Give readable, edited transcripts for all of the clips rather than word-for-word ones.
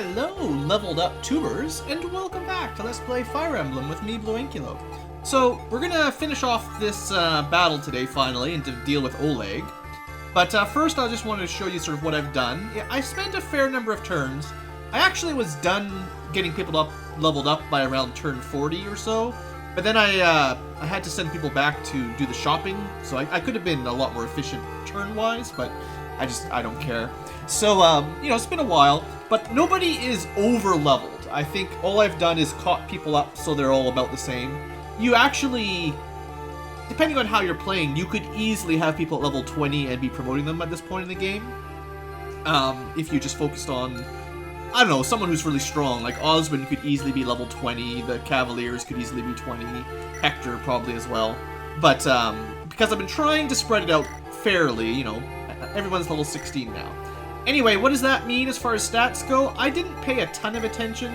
Hello, leveled up tubers, and welcome back to Let's Play Fire Emblem with me, BlueAnkylo. So, we're gonna finish off this battle today, finally, and to deal with Oleg. But first, I just wanted to show you sort of what I've done. I spent a fair number of turns. I actually was done getting people leveled up by around turn 40 or so, but then I had to send people back to do the shopping, so I could have been a lot more efficient turn-wise, but I don't care. So, you know, it's been a while, but nobody is over-leveled. I think all I've done is caught people up so they're all about the same. You actually, depending on how you're playing, you could easily have people at level 20 and be promoting them at this point in the game. If you just focused on, I don't know, someone who's really strong, like Osmond could easily be level 20, the Cavaliers could easily be 20, Hector probably as well. But because I've been trying to spread it out fairly, you know, everyone's level 16 now. Anyway, what does that mean as far as stats go? I didn't pay a ton of attention,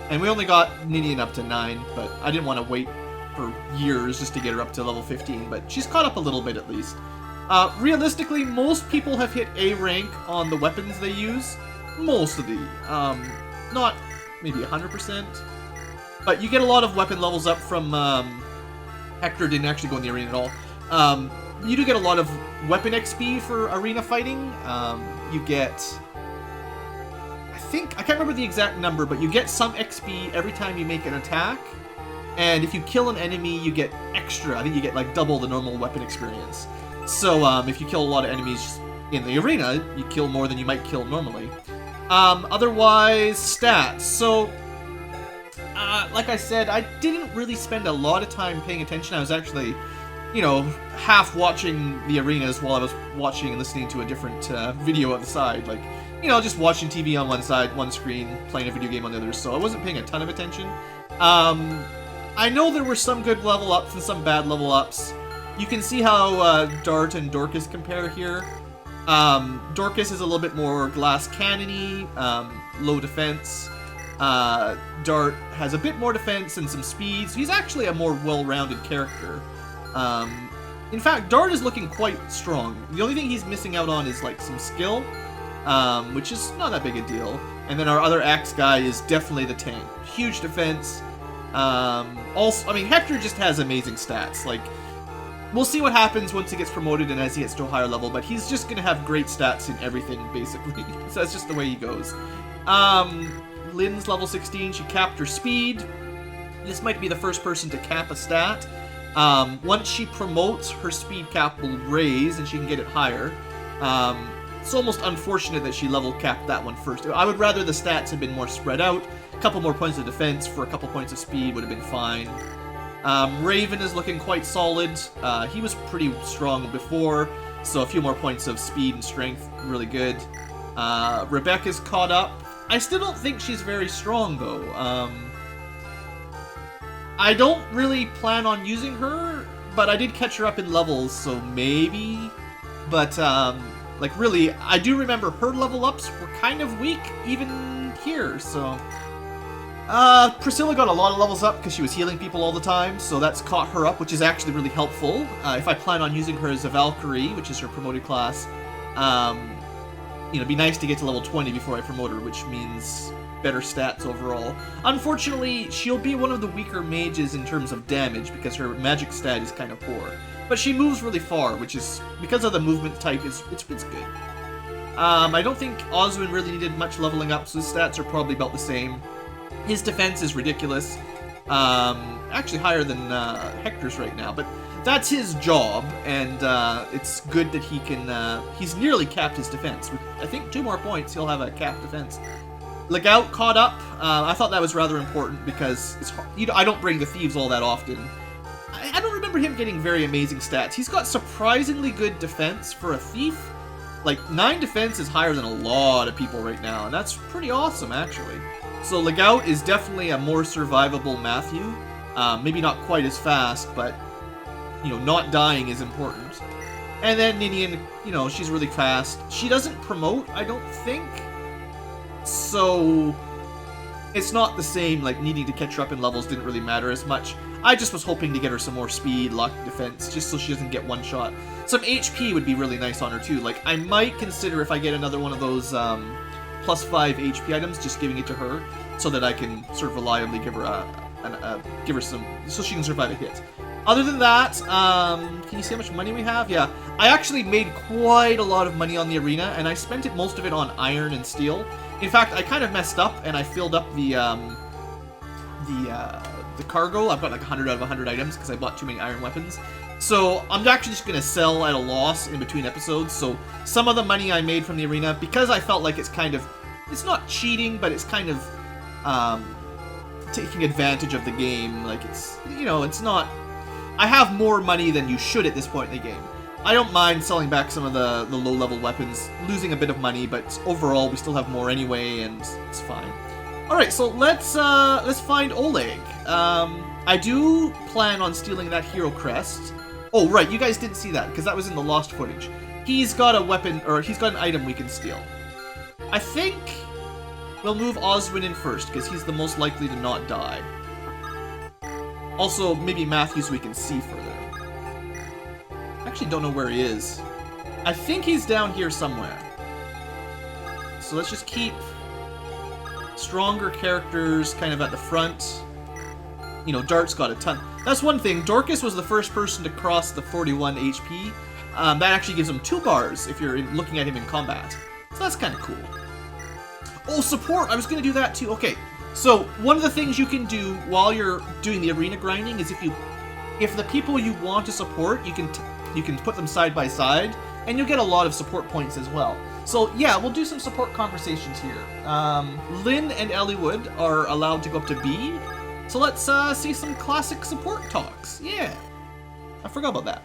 and we only got Ninian up to 9, but I didn't want to wait for years just to get her up to level 15, but she's caught up a little bit at least. Realistically, most people have hit A rank on the weapons they use. Most of the, not maybe 100%, but you get a lot of weapon levels up from, Hector didn't actually go in the arena at all. You do get a lot of weapon XP for arena fighting. You get, I can't remember the exact number, but you get some XP every time you make an attack. And if you kill an enemy, you get extra. I think you get like double the normal weapon experience. So if you kill a lot of enemies in the arena, you kill more than you might kill normally. Otherwise, stats. So, like I said, I didn't really spend a lot of time paying attention. I was actually, you know, half watching the arenas while I was watching and listening to a different video on the side. Like, you know, just watching TV on one side, one screen, playing a video game on the other. So I wasn't paying a ton of attention. I know there were some good level ups and some bad level ups. You can see how Dart and Dorcas compare here. Dorcas is a little bit more glass cannon-y, low defense. Dart has a bit more defense and some speed, so he's actually a more well-rounded character. In fact, Dart is looking quite strong. The only thing he's missing out on is like some skill, which is not that big a deal. And then our other axe guy is definitely the tank. Huge defense. Also, I mean, Hector just has amazing stats. Like, we'll see what happens once he gets promoted and as he gets to a higher level, but he's just gonna have great stats in everything, basically. So that's just the way he goes. Lynn's level 16, she capped her speed. This might be the first person to cap a stat. Once she promotes, her speed cap will raise and she can get it higher. It's almost unfortunate that she level capped that one first. I would rather the stats had been more spread out. A couple more points of defense for a couple points of speed would have been fine. Raven is looking quite solid. He was pretty strong before, so a few more points of speed and strength, really good. Rebecca's caught up. I still don't think she's very strong, though. I don't really plan on using her, but I did catch her up in levels, so maybe. But, like, really, I do remember her level ups were kind of weak, even here, so. Priscilla got a lot of levels up because she was healing people all the time, so that's caught her up, which is actually really helpful. If I plan on using her as a Valkyrie, which is her promoted class, you know, it'd be nice to get to level 20 before I promote her, which means better stats overall. Unfortunately, she'll be one of the weaker mages in terms of damage because her magic stat is kind of poor. But she moves really far, which is, because of the movement type, it's good. I don't think Oswin really needed much leveling up, so his stats are probably about the same. His defense is ridiculous. Actually higher than Hector's right now, but that's his job, and it's good that he can, he's nearly capped his defense. With, I think, 2 more points, he'll have a capped defense. Legout caught up. I thought that was rather important because it's hard. You know, I don't bring the thieves all that often. I don't remember him getting very amazing stats. He's got surprisingly good defense for a thief. Like, 9 defense is higher than a lot of people right now, and that's pretty awesome, actually. So Legout is definitely a more survivable Matthew. Maybe not quite as fast, but, you know, not dying is important. And then Ninian, you know, she's really fast. She doesn't promote, I don't think. So it's not the same, like, needing to catch her up in levels didn't really matter as much. I just was hoping to get her some more speed, luck, defense, just so she doesn't get one shot. Some HP would be really nice on her, too. Like, I might consider if I get another one of those, plus 5 HP items, just giving it to her, so that I can sort of reliably give her give her some, so she can survive a hit. Other than that, can you see how much money we have? Yeah, I actually made quite a lot of money on the arena, and I spent most of it on iron and steel. In fact, I kind of messed up, and I filled up the cargo. I've got like 100 out of 100 items because I bought too many iron weapons. So I'm actually just going to sell at a loss in between episodes. So some of the money I made from the arena, because I felt like it's kind of, it's not cheating, but it's kind of taking advantage of the game. Like it's, you know, it's not, I have more money than you should at this point in the game. I don't mind selling back some of the low-level weapons, losing a bit of money, but overall we still have more anyway, and it's fine. All right, so let's find Oleg. I do plan on stealing that hero crest. Oh, right, you guys didn't see that, because that was in the lost footage. He's got a weapon, or he's got an item we can steal. I think we'll move Oswin in first, because he's the most likely to not die. Also, maybe Matthews we can see further. I actually don't know where he is. I think he's down here somewhere. So let's just keep stronger characters kind of at the front. You know, Dart's got a ton. That's one thing. Dorcas was the first person to cross the 41 HP. That actually gives him 2 bars if you're looking at him in combat. So that's kind of cool. Oh, support! I was going to do that too. Okay, so one of the things you can do while you're doing the arena grinding is if the people you want to support, you can put them side by side, and you'll get a lot of support points as well. So yeah, we'll do some support conversations here. Lynn and Elliewood are allowed to go up to B. So let's see some classic support talks. Yeah, I forgot about that.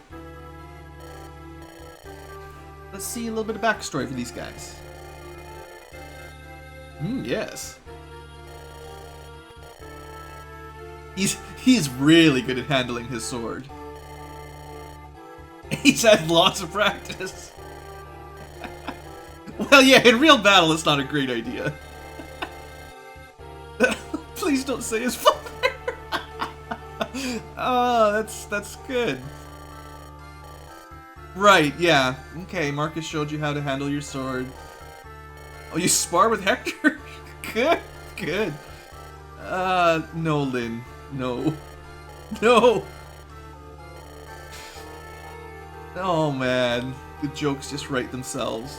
Let's see a little bit of backstory for these guys. Yes. He's really good at handling his sword. He's had lots of practice. Well, yeah, in real battle, it's not a great idea. Please don't say his father. Oh, that's good. Right, yeah. Okay, Marcus showed you how to handle your sword. Oh, you spar with Hector? Good, good. No, Lynn. No. No! Oh, man. The jokes just write themselves.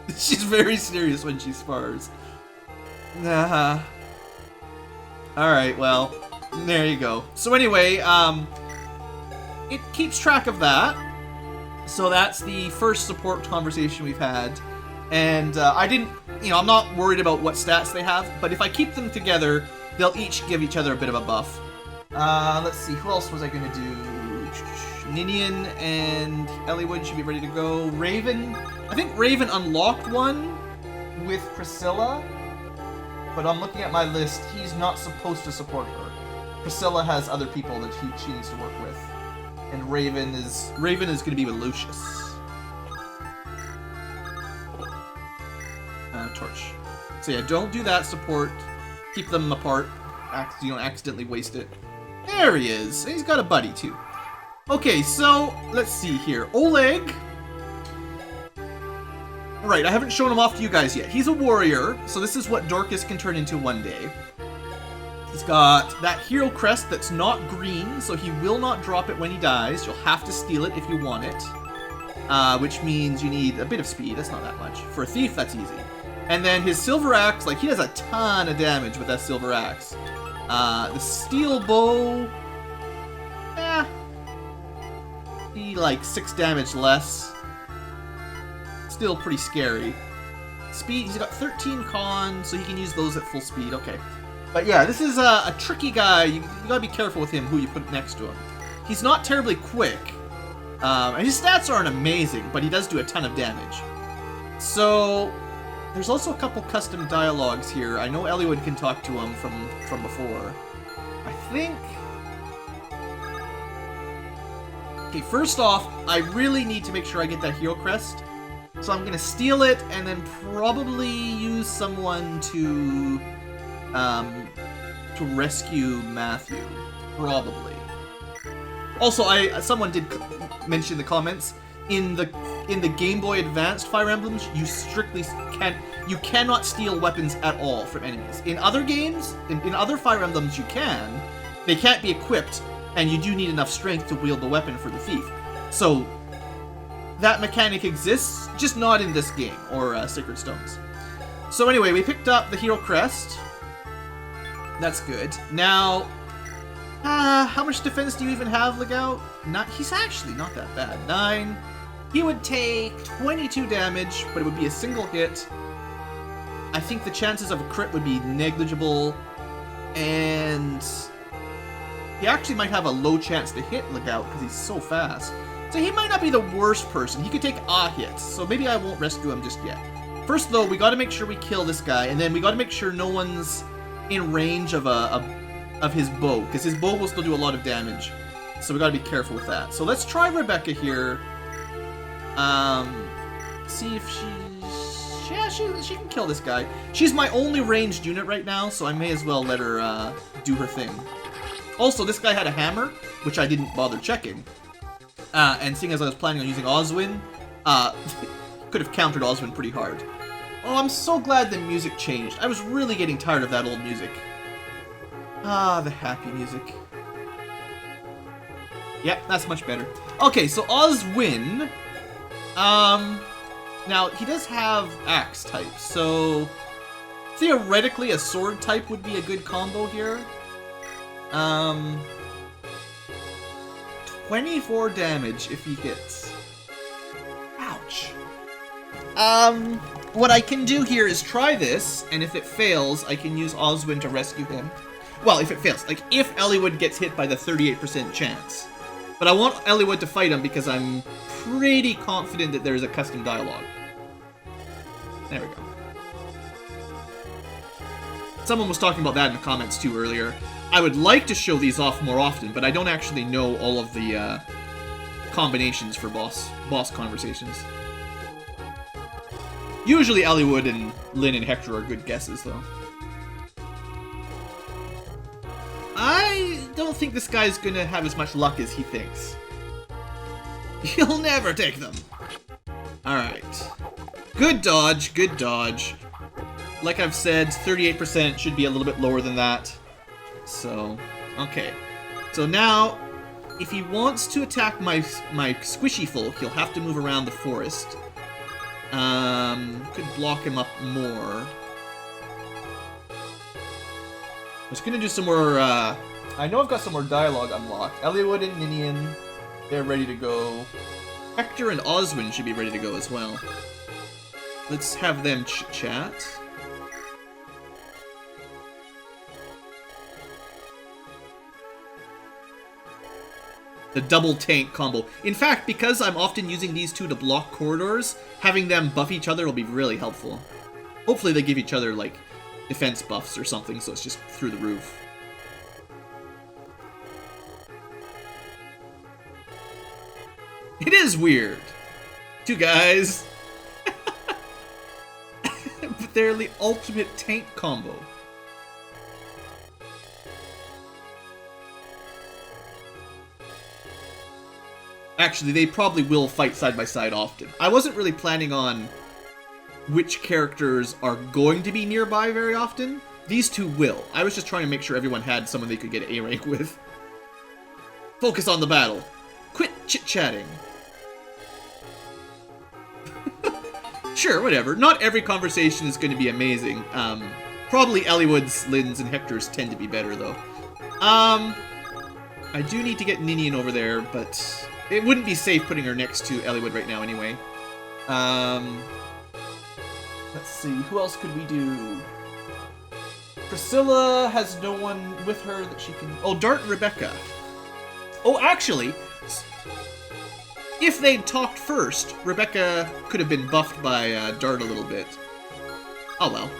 She's very serious when she spars. Nah. Alright, well, there you go. So anyway, it keeps track of that. So that's the first support conversation we've had. And I didn't, you know, I'm not worried about what stats they have, but if I keep them together, they'll each give each other a bit of a buff. Let's see, who else was I gonna do? Ninian and Elliewood should be ready to go. Raven, I think Raven unlocked one with Priscilla, but I'm looking at my list, he's not supposed to support her. Priscilla has other people that she needs to work with. And Raven is gonna be with Lucius. Torch. So yeah, don't do that support. Keep them apart. You don't accidentally waste it. There he is. He's got a buddy too. Okay, so let's see here. Oleg. Right, I haven't shown him off to you guys yet. He's a warrior, so this is what Dorcas can turn into one day. He's got that hero crest that's not green, so he will not drop it when he dies. You'll have to steal it if you want it. Which means you need a bit of speed. That's not that much. For a thief, that's easy. And then his silver axe, like, he does a ton of damage with that silver axe. The steel bow, he like 6 damage less. Still pretty scary. Speed, he's got 13 con, so he can use those at full speed. Okay. But yeah, this is a tricky guy. You gotta be careful with him, who you put next to him. He's not terribly quick. And his stats aren't amazing, but he does do a ton of damage. So there's also a couple custom dialogues here. I know Elliewood can talk to him from before. I think... Okay, first off, I really need to make sure I get that hero crest. So I'm gonna steal it and then probably use someone to rescue Matthew. Probably. Also, someone did mention in the comments, in the Game Boy Advanced Fire Emblems, you cannot steal weapons at all from enemies. In other games, in other Fire Emblems, you can. They can't be equipped, and you do need enough strength to wield the weapon for the thief. So that mechanic exists, just not in this game or Sacred Stones. So anyway, we picked up the Hero Crest. That's good. Now, how much defense do you even have, Legout? He's actually not that bad. 9. He would take 22 damage, but it would be a single hit. I think the chances of a crit would be negligible, and he actually might have a low chance to hit Legout because he's so fast. So he might not be the worst person. He could take a hit, so maybe I won't rescue him just yet. First, though, we gotta make sure we kill this guy, and then we gotta make sure no one's in range of his bow, because his bow will still do a lot of damage. So we gotta be careful with that. So let's try Rebecca here. See if she can kill this guy. She's my only ranged unit right now, so I may as well let her do her thing. Also, this guy had a hammer, which I didn't bother checking. And seeing as I was planning on using Oswin, could have countered Oswin pretty hard. Oh, I'm so glad the music changed. I was really getting tired of that old music. Ah, the happy music. Yep, that's much better. Okay, so Oswin. Now, he does have axe type, so theoretically a sword type would be a good combo here. 24 damage if he hits. Ouch. What I can do here is try this, and if it fails, I can use Oswin to rescue him. Well, if it fails, like if Eliwood gets hit by the 38% chance. But I want Eliwood to fight him because I'm pretty confident that there's a custom dialogue. There we go. Someone was talking about that in the comments too earlier. I would like to show these off more often, but I don't actually know all of the combinations for boss conversations. Usually Eliwood and Lyn and Hector are good guesses, though. I don't think this guy's gonna have as much luck as he thinks. He'll never take them. Alright. Good dodge, good dodge. Like I've said, 38% should be a little bit lower than that. So, okay. So now, if he wants to attack my squishy folk, he'll have to move around the forest. Could block him up more. I was gonna do some more, I know I've got some more dialogue unlocked. Eliwood and Ninian, they're ready to go. Hector and Oswin should be ready to go as well. Let's have them chit-chat. The double tank combo. In fact, because I'm often using these two to block corridors, having them buff each other will be really helpful. Hopefully they give each other, like, defense buffs or something, so it's just through the roof. It is weird. Two guys. But they're the ultimate tank combo. Actually, they probably will fight side by side often. I wasn't really planning on which characters are going to be nearby very often. These two will. I was just trying to make sure everyone had someone they could get A rank with. Focus on the battle. Quit chit-chatting. Sure, whatever. Not every conversation is going to be amazing. Probably Eliwood's, Lyn's, and Hector's tend to be better, though. I do need to get Ninian over there, but it wouldn't be safe putting her next to Eliwood right now anyway. Let's see, who else could we do? Priscilla has no one with her that she can... Oh, Dart and Rebecca. Oh, actually, if they'd talked first, Rebecca could have been buffed by Dart a little bit. Oh well.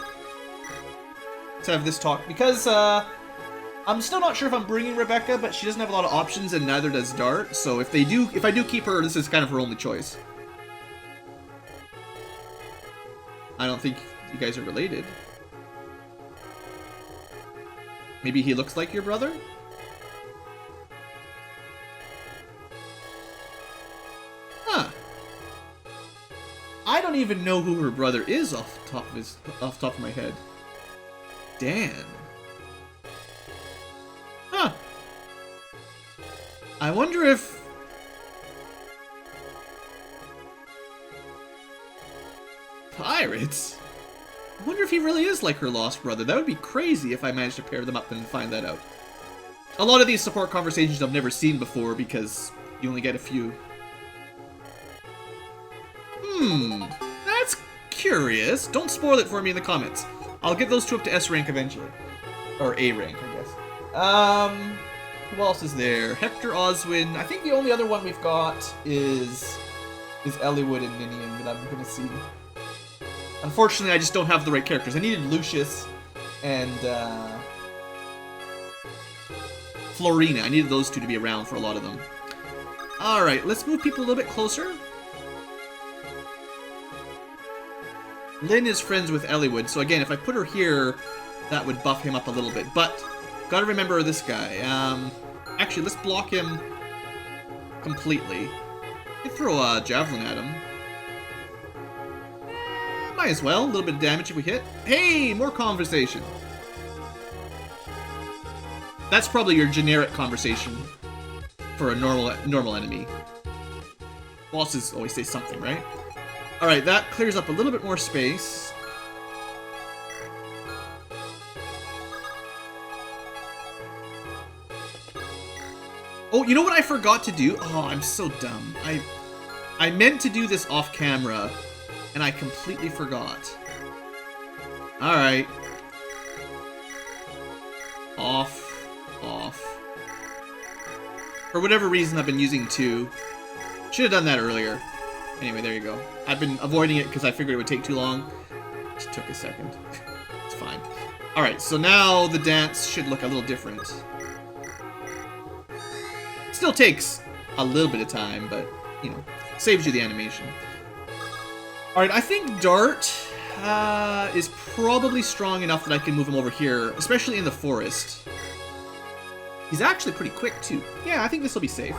Let's have this talk, because I'm still not sure if I'm bringing Rebecca, but she doesn't have a lot of options, and neither does Dart. So if I do keep her, this is kind of her only choice. I don't think you guys are related. Maybe he looks like your brother? Huh. don't even know who her brother is off the top of my head. Dan. Huh. I wonder if... Pirates? I wonder if he really is like her lost brother. That would be crazy if I managed to pair them up and find that out. A lot of these support conversations I've never seen before because you only get a few. That's curious. Don't spoil it for me in the comments. I'll get those two up to S rank eventually. Or A rank, I guess. Who else is there? Hector Oswin. I think the only other one we've got is Eliwood and Ninian that I'm gonna see. Unfortunately, I just don't have the right characters. I needed Lucius and Florina. I needed those two to be around for a lot of them. Alright, let's move people a little bit closer. Lynn is friends with Eliwood, so again, if I put her here, that would buff him up a little bit. But, gotta remember this guy. Actually, let's block him completely. I can throw a javelin at him. Might as well. A little bit of damage if we hit. Hey, more conversation. That's probably your generic conversation for a normal enemy. Bosses always say something, right? Alright, that clears up a little bit more space. Oh, you know what I forgot to do? Oh, I'm so dumb. I meant to do this off camera, and I completely forgot. Alright. Off. For whatever reason, I've been using 2. Should have done that earlier. Anyway, there you go. I've been avoiding it because I figured it would take too long. Just took a second. It's fine. Alright, so now the dance should look a little different. Still takes a little bit of time, but, you know, saves you the animation. Alright, I think Dart is probably strong enough that I can move him over here, especially in the forest. He's actually pretty quick, too. Yeah, I think this will be safe.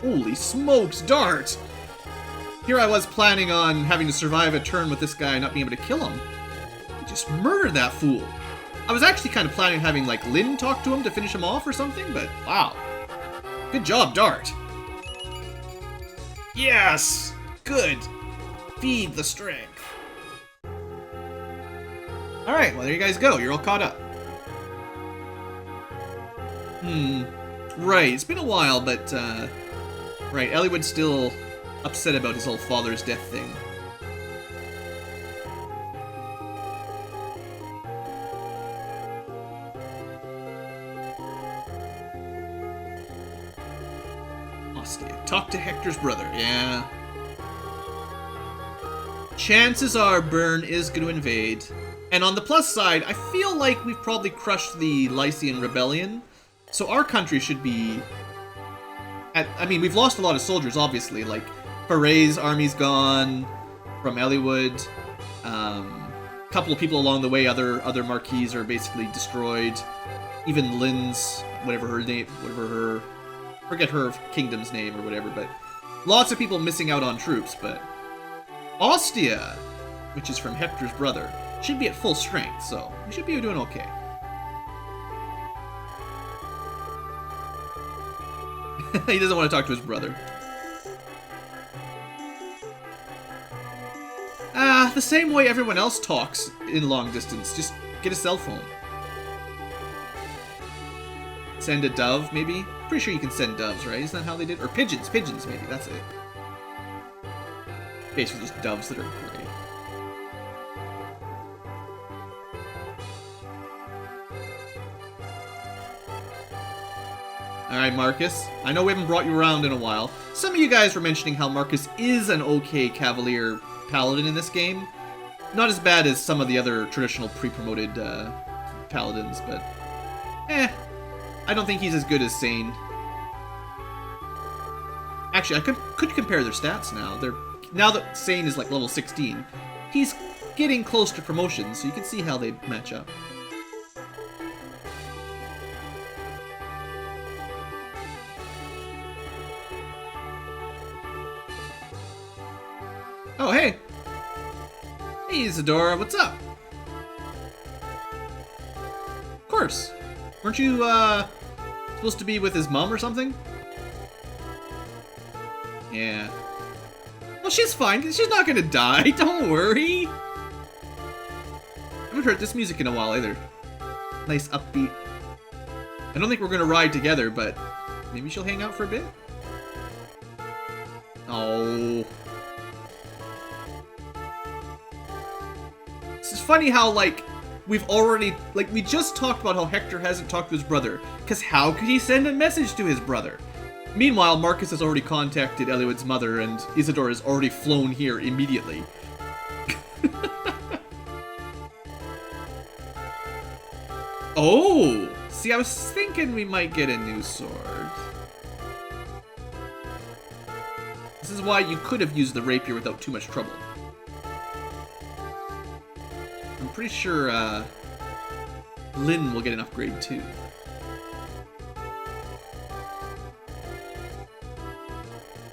Holy smokes, Dart! Here I was planning on having to survive a turn with this guy and not being able to kill him. He just murdered that fool. I was actually kind of planning on having, like, Lynn talk to him to finish him off or something, but wow. Good job, Dart. Yes! Good. Feed the strength. Alright, well there you guys go. You're all caught up. Right, it's been a while, but, right, Eliwood's still upset about his old father's death thing. Ostia, talk to Hector's brother, yeah. Chances are Byrne is going to invade. And on the plus side, I feel like we've probably crushed the Lycian rebellion. So our country should be... I mean, we've lost a lot of soldiers, obviously. Like, Faray's army's gone from Eliwood. A couple of people along the way, other marquises are basically destroyed. Even Lynn's, whatever her name, forget her kingdom's name or whatever, but lots of people missing out on troops, but Ostia, which is from Hector's brother, should be at full strength, so we should be doing okay. He doesn't want to talk to his brother. The same way everyone else talks in long distance. Just get a cell phone. Send a dove, maybe? Pretty sure you can send doves, right? Isn't that how they did? Or pigeons, maybe, that's it. Basically just doves that are gray. Alright, Marcus. I know we haven't brought you around in a while. Some of you guys were mentioning how Marcus is an okay Cavalier Paladin in this game. Not as bad as some of the other traditional pre-promoted Paladins, but... I don't think he's as good as Sane. Actually, I could compare their stats now. Now that Sane is like level 16, he's getting close to promotion, so you can see how they match up. Oh, hey! Hey, Isadora, what's up? Of course. Weren't you, supposed to be with his mom or something? Yeah. Well, she's fine, because she's not gonna die. Don't worry. I haven't heard this music in a while, either. Nice upbeat. I don't think we're gonna ride together, but maybe she'll hang out for a bit? Oh. This is funny how, like, we've already... Like, we just talked about how Hector hasn't talked to his brother. Because how could he send a message to his brother? Meanwhile, Marcus has already contacted Eliud's mother, and Isidore has already flown here immediately. Oh! See, I was thinking we might get a new sword. This is why you could have used the rapier without too much trouble. I'm pretty sure, Lynn will get an upgrade, too.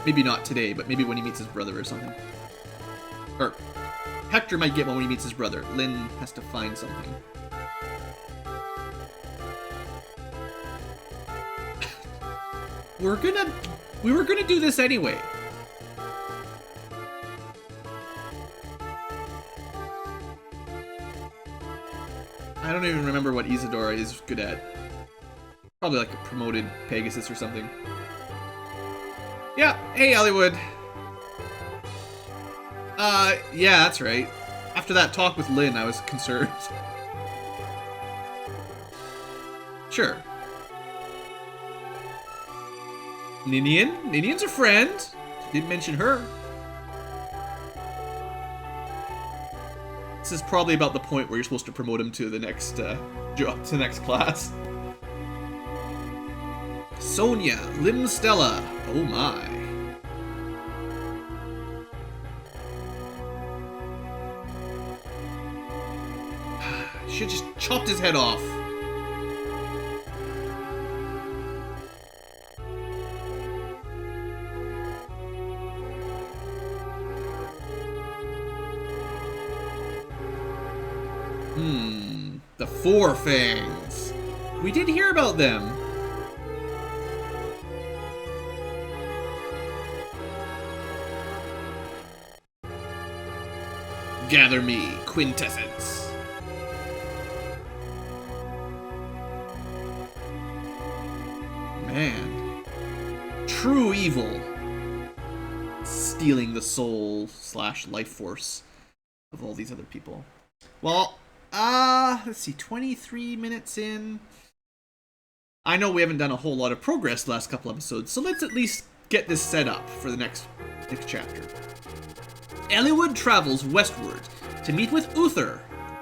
Maybe not today, but maybe when he meets his brother or something. Or, Hector might get one when he meets his brother. Lynn has to find something. We were gonna do this anyway. I don't even remember what Isadora is good at. Probably like a promoted Pegasus or something. Yeah, hey Hollywood. Yeah, that's right. After that talk with Lynn, I was concerned. Sure. Ninian? Ninian's a friend. Didn't mention her. This is probably about the point where you're supposed to promote him to the next job, to the next class. Sonia, Lim Stella. Oh my. Should just chopped his head off. The Four Fangs. We did hear about them. Gather me, quintessence. Man. True evil. Stealing the soul / life force of all these other people. Well, let's see, 23 minutes in. I know we haven't done a whole lot of progress the last couple episodes, so let's at least get this set up for the next chapter. Eliud travels westward to meet with Uther,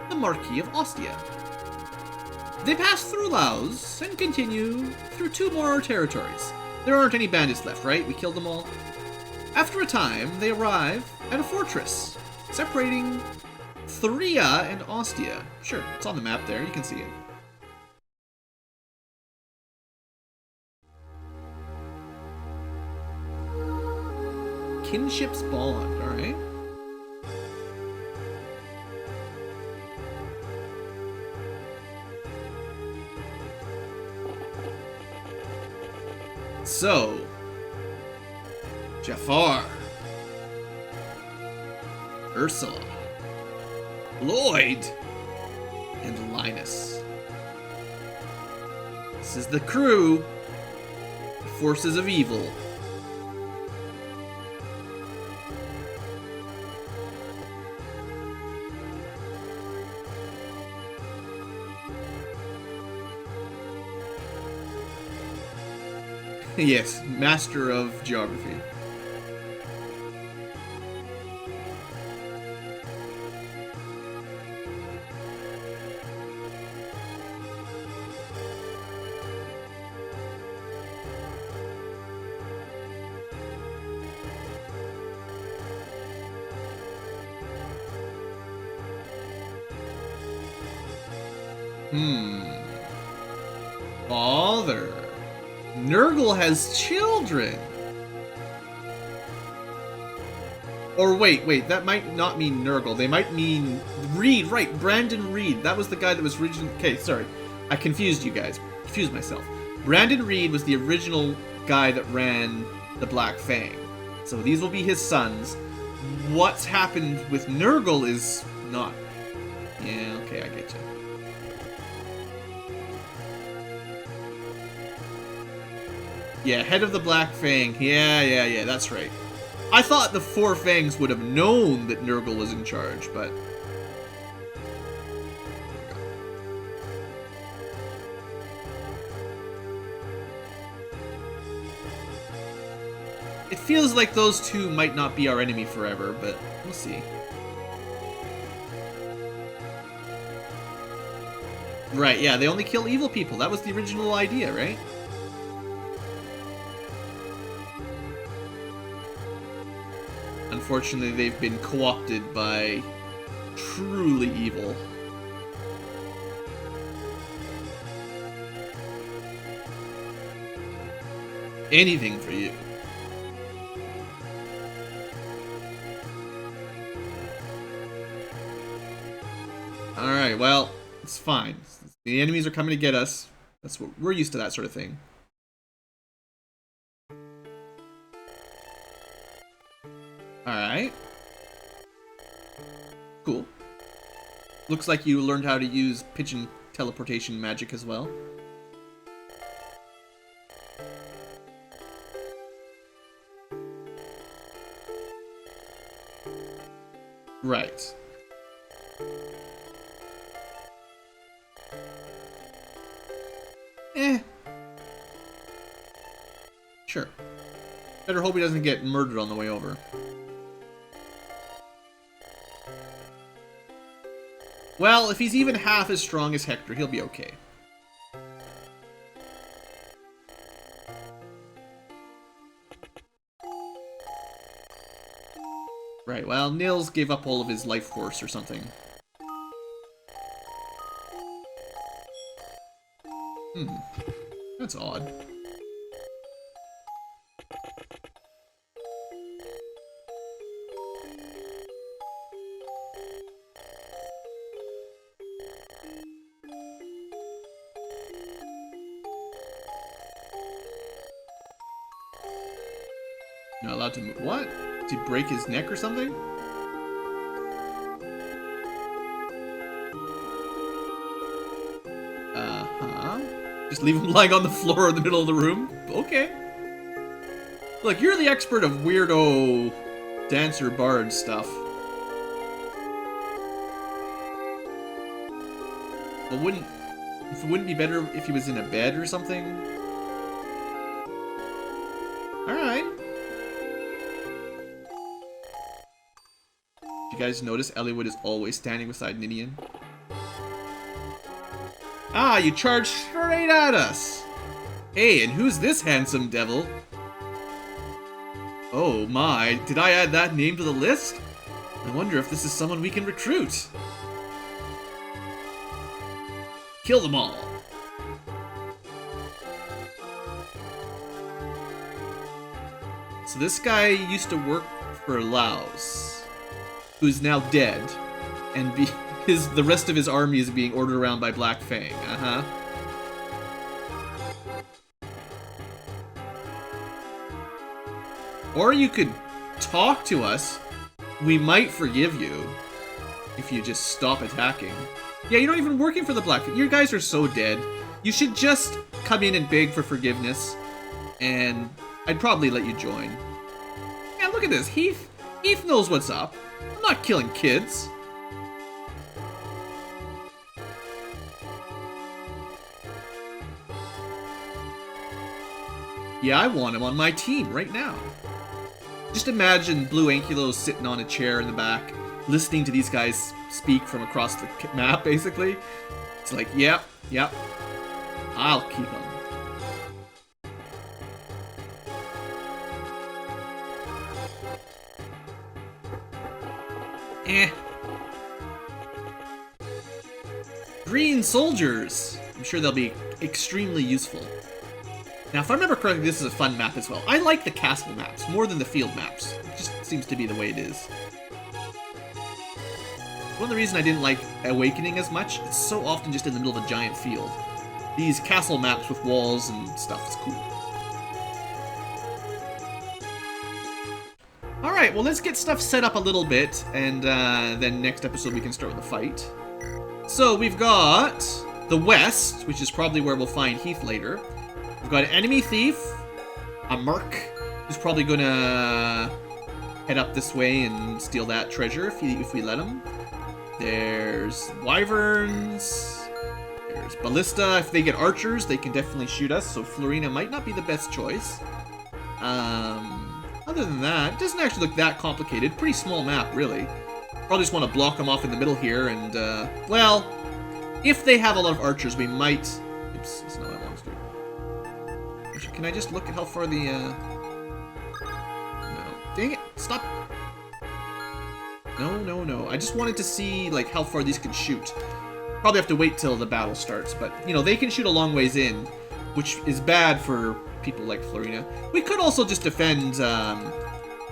the Marquis of Ostia. They pass through Laos and continue through 2 more territories. There aren't any bandits left, right? We killed them all. After a time, they arrive at a fortress, separating Thuria and Ostia. Sure, it's on the map there, you can see it. Kinship's bond, alright. So, Jafar, Ursula, Lloyd, and Linus. This is the crew, the forces of evil. Yes, master of geography. Father. Nurgle has children. Or wait, that might not mean Nurgle. They might mean Reed, right? Brandon Reed. That was the guy that was originally... Okay, sorry. I confused you guys. Confused myself. Brandon Reed was the original guy that ran the Black Fang. So these will be his sons. What's happened with Nurgle is not... Yeah, okay, I get you. Yeah, head of the Black Fang. Yeah, that's right. I thought the Four Fangs would have known that Nurgle was in charge, but... It feels like those two might not be our enemy forever, but we'll see. Right, yeah, they only kill evil people. That was the original idea, right? Unfortunately, they've been co-opted by truly evil. Anything for you. Alright, well, it's fine. The enemies are coming to get us. That's what we're used to, that sort of thing. Alright. Cool. Looks like you learned how to use pigeon teleportation magic as well. Right. Sure. Better hope he doesn't get murdered on the way over. Well, if he's even half as strong as Hector, he'll be okay. Right, well, Nils gave up all of his life force or something. That's odd. Not allowed to move. What? Did he break his neck or something? Just leave him lying on the floor in the middle of the room? Okay. Look, you're the expert of weirdo dancer bard stuff. But it wouldn't be better if he was in a bed or something? Alright. You guys notice Eliwood is always standing beside Ninian? Ah, you charged straight at us! Hey, and who's this handsome devil? Oh my, did I add that name to the list? I wonder if this is someone we can recruit. Kill them all. So this guy used to work for Laos, who's now dead, and the rest of his army is being ordered around by Black Fang. Or you could talk to us. We might forgive you if you just stop attacking. Yeah, you're not even working for the Black Fang. You guys are so dead. You should just come in and beg for forgiveness, and I'd probably let you join. Yeah, look at this. Heath knows what's up. I'm not killing kids. Yeah, I want him on my team right now. Just imagine BlueAnkylo sitting on a chair in the back, listening to these guys speak from across the map, basically. It's like, yep, I'll keep him. Green soldiers! I'm sure they'll be extremely useful. Now, if I remember correctly, this is a fun map as well. I like the castle maps more than the field maps. Just seems to be the way it is. One of the reasons I didn't like Awakening as much, it's so often just in the middle of a giant field. These castle maps with walls and stuff is cool. Alright, well let's get stuff set up a little bit, and then next episode we can start with the fight. So we've got the west, which is probably where we'll find Heath later. We've got an enemy thief, a merc, who's probably gonna head up this way and steal that treasure if we let him. There's wyverns. There's ballista. If they get archers, they can definitely shoot us, so Florina might not be the best choice. Other than that, it doesn't actually look that complicated. Pretty small map, really. Probably just want to block them off in the middle here, and, well, if they have a lot of archers, we might... Oops, that's not what I want to do. Actually, can I just look at how far the, No. Dang it! Stop! No. I just wanted to see, like, how far these could shoot. Probably have to wait till the battle starts, but, you know, they can shoot a long ways in, which is bad for people like Florina. We could also just defend,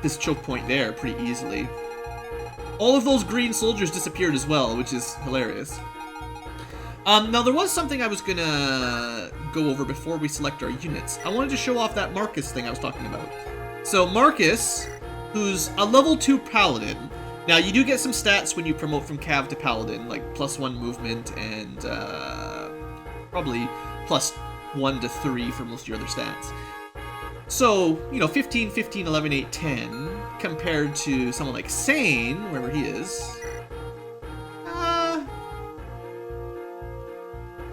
this choke point there pretty easily. All of those green soldiers disappeared as well, which is hilarious. Now, there was something I was gonna go over before we select our units. I wanted to show off that Marcus thing I was talking about. So, Marcus, who's a level 2 paladin. Now, you do get some stats when you promote from Cav to Paladin, like +1 movement and probably +1 to 3 for most of your other stats. So, you know, 15, 15, 11, 8, 10, compared to someone like Sane, wherever he is.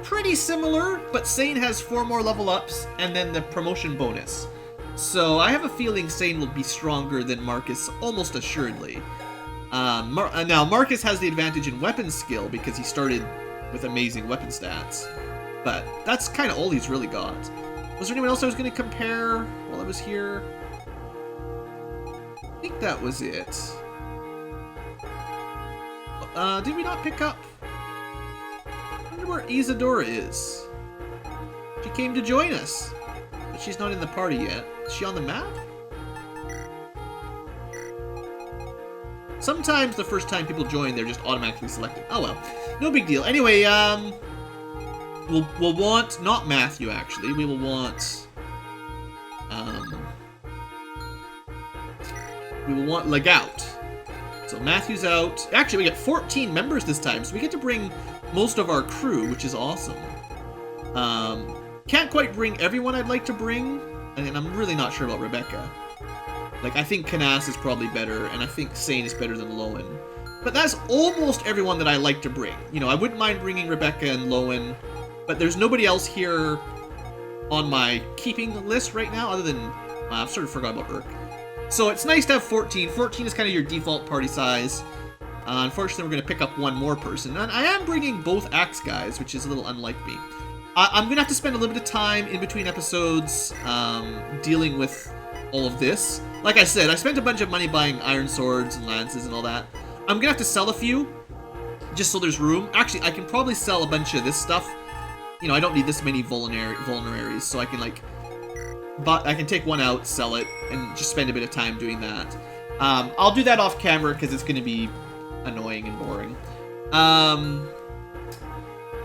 Pretty similar, but Sane has 4 more level ups and then the promotion bonus. So I have a feeling Sane will be stronger than Marcus almost assuredly. Now, Marcus has the advantage in weapon skill because he started with amazing weapon stats. But that's kind of all he's really got. Was there anyone else I was going to compare while I was here? I think that was it. Did we not pick up? I wonder where Isadora is. She came to join us. But she's not in the party yet. Is she on the map? Sometimes the first time people join, they're just automatically selected. Oh well, no big deal. Anyway, we'll want, not Matthew actually, we will want, we will want Legout. So Matthew's out. Actually, we get 14 members this time, so we get to bring most of our crew, which is awesome. Can't quite bring everyone I'd like to bring, and I'm really not sure about Rebecca. Like, I think Canas is probably better, and I think Sane is better than Lowen. But that's almost everyone that I like to bring. You know, I wouldn't mind bringing Rebecca and Lowen, but there's nobody else here on my keeping list right now, other than... I've sort of forgot about Urk. So it's nice to have 14. 14 is kind of your default party size. Unfortunately, we're going to pick up one more person. And I am bringing both Axe guys, which is a little unlike me. I'm going to have to spend a little bit of time in between episodes dealing with all of this. Like I said, I spent a bunch of money buying iron swords and lances and all that. I'm going to have to sell a few, just so there's room. Actually, I can probably sell a bunch of this stuff. You know, I don't need this many vulneraries, so I can, like... But I can take one out, sell it, and just spend a bit of time doing that. I'll do that off camera, because it's going to be annoying and boring.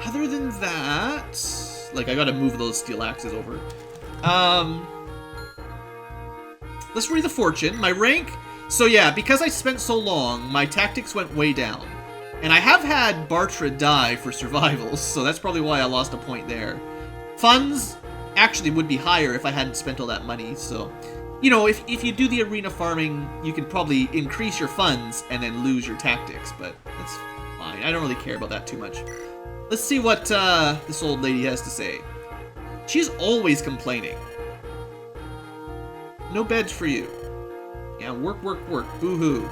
Other than that... Like, I gotta move those steel axes over. Let's read the fortune. My rank... So yeah, because I spent so long, my tactics went way down. And I have had Bartra die for survivals, so that's probably why I lost a point there. Funds actually would be higher if I hadn't spent all that money, so... You know, if you do the arena farming, you can probably increase your funds and then lose your tactics, but that's fine. I don't really care about that too much. Let's see what this old lady has to say. She's always complaining. No beds for you. Yeah, work, work, work. Boo-hoo.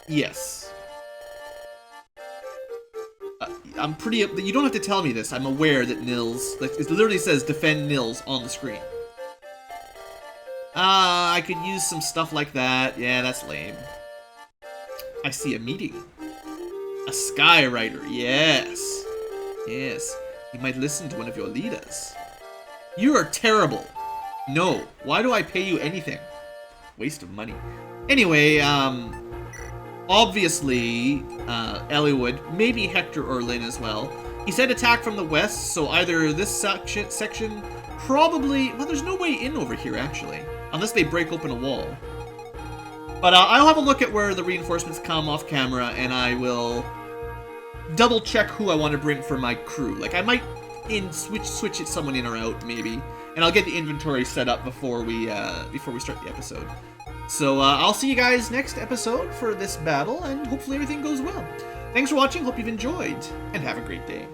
Yes. I'm pretty... You don't have to tell me this. I'm aware that Nils... Like, it literally says defend Nils on the screen. I could use some stuff like that. Yeah, that's lame. I see a meeting. A Skywriter. Yes. Yes. You might listen to one of your leaders. You are terrible. No. Why do I pay you anything? Waste of money. Anyway, obviously, Ellie would. Maybe Hector or Lynn as well. He said attack from the west, so either this section probably... Well, there's no way in over here, actually. Unless they break open a wall. But I'll have a look at where the reinforcements come off camera, and I will double check who I want to bring for my crew. Like, I might switch it someone in or out, maybe. And I'll get the inventory set up before we start the episode. So I'll see you guys next episode for this battle, and hopefully everything goes well. Thanks for watching, hope you've enjoyed, and have a great day.